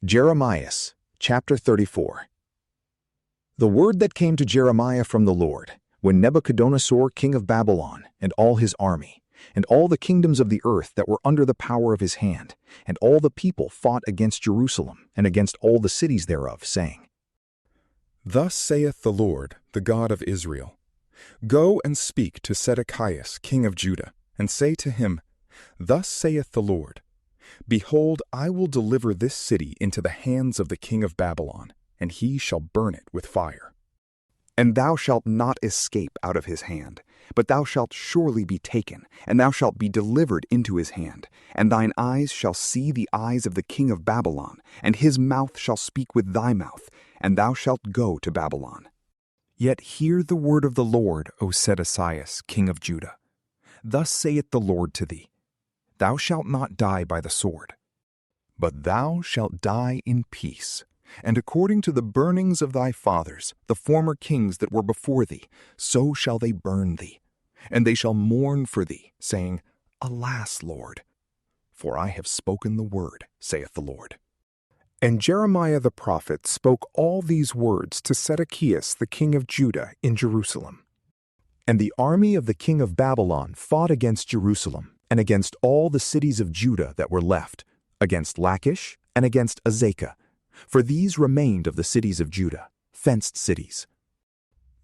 Jeremias, chapter 34. The word that came to Jeremiah from the Lord, when Nabuchodonosor king of Babylon, and all his army, and all the kingdoms of the earth that were under the power of his hand, and all the people fought against Jerusalem, and against all the cities thereof, saying, Thus saith the Lord, the God of Israel, Go and speak to Zedekias king of Judah, and say to him, Thus saith the Lord, Behold, I will deliver this city into the hands of the king of Babylon, and he shall burn it with fire. And thou shalt not escape out of his hand, but thou shalt surely be taken, and thou shalt be delivered into his hand. And thine eyes shall see the eyes of the king of Babylon, and his mouth shall speak with thy mouth, and thou shalt go to Babylon. Yet hear the word of the Lord, O Zedekias, king of Judah. Thus saith the Lord to thee, Thou shalt not die by the sword, but thou shalt die in peace. And according to the burnings of thy fathers, the former kings that were before thee, so shall they burn thee. And they shall mourn for thee, saying, Alas, Lord! For I have spoken the word, saith the Lord. And Jeremiah the prophet spoke all these words to Zedekias the king of Judah in Jerusalem. And the army of the king of Babylon fought against Jerusalem, and against all the cities of Judah that were left, against Lachish and against Azekah, for these remained of the cities of Judah, fenced cities.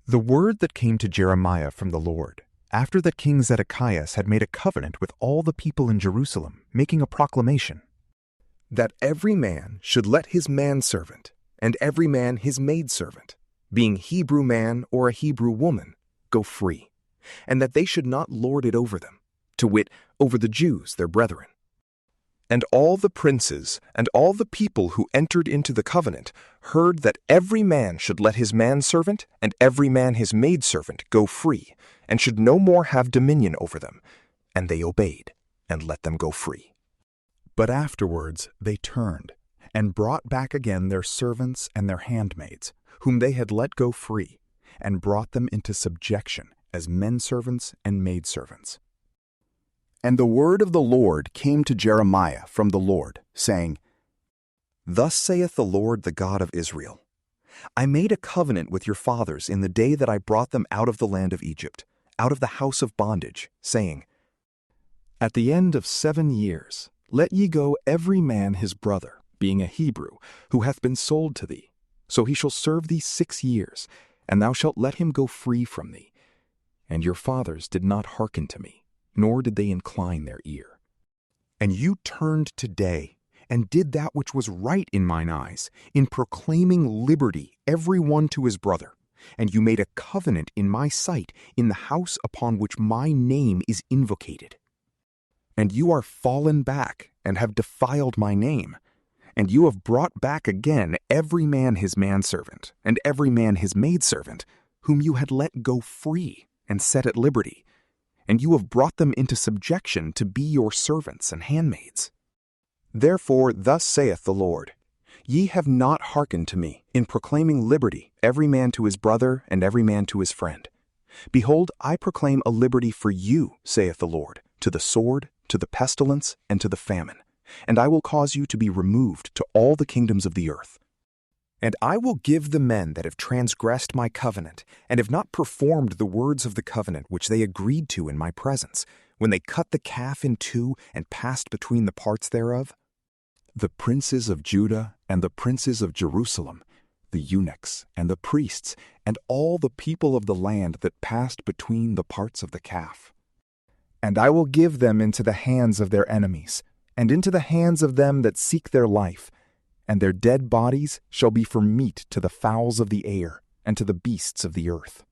The word that came to Jeremiah from the Lord, after that King Zedekias had made a covenant with all the people in Jerusalem, making a proclamation, that every man should let his manservant, and every man his maidservant, being Hebrew man or a Hebrew woman, go free, and that they should not lord it over them, to wit, over the Jews their brethren. And all the princes and all the people who entered into the covenant heard that every man should let his manservant and every man his maidservant go free, and should no more have dominion over them. And they obeyed, and let them go free. But afterwards they turned, and brought back again their servants and their handmaids, whom they had let go free, and brought them into subjection as menservants and maidservants. And the word of the Lord came to Jeremiah from the Lord, saying, Thus saith the Lord, the God of Israel, I made a covenant with your fathers in the day that I brought them out of the land of Egypt, out of the house of bondage, saying, At the end of 7 years let ye go every man his brother, being a Hebrew, who hath been sold to thee. So he shall serve thee 6 years, and thou shalt let him go free from thee. And your fathers did not hearken to me, nor did they incline their ear. And you turned today, and did that which was right in mine eyes, in proclaiming liberty every one to his brother. And you made a covenant in my sight in the house upon which my name is invocated. And you are fallen back, and have defiled my name. And you have brought back again every man his manservant, and every man his maidservant, whom you had let go free, and set at liberty. And you have brought them into subjection to be your servants and handmaids. Therefore thus saith the Lord, Ye have not hearkened to me in proclaiming liberty, every man to his brother and every man to his friend. Behold, I proclaim a liberty for you, saith the Lord, to the sword, to the pestilence, and to the famine. And I will cause you to be removed to all the kingdoms of the earth. And I will give the men that have transgressed my covenant, and have not performed the words of the covenant which they agreed to in my presence, when they cut the calf in two and passed between the parts thereof, the princes of Judah and the princes of Jerusalem, the eunuchs and the priests, and all the people of the land that passed between the parts of the calf. And I will give them into the hands of their enemies, and into the hands of them that seek their life, and their dead bodies shall be for meat to the fowls of the air, and to the beasts of the earth.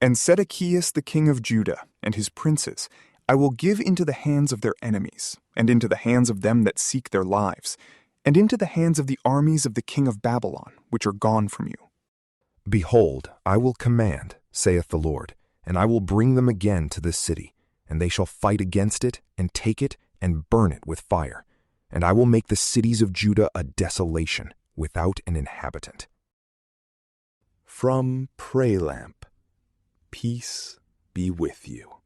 And Zedekias the king of Judah, and his princes, I will give into the hands of their enemies, and into the hands of them that seek their lives, and into the hands of the armies of the king of Babylon, which are gone from you. Behold, I will command, saith the Lord, and I will bring them again to this city, and they shall fight against it, and take it, and burn it with fire. And I will make the cities of Judah a desolation, without an inhabitant. From PrayLamp, peace be with you.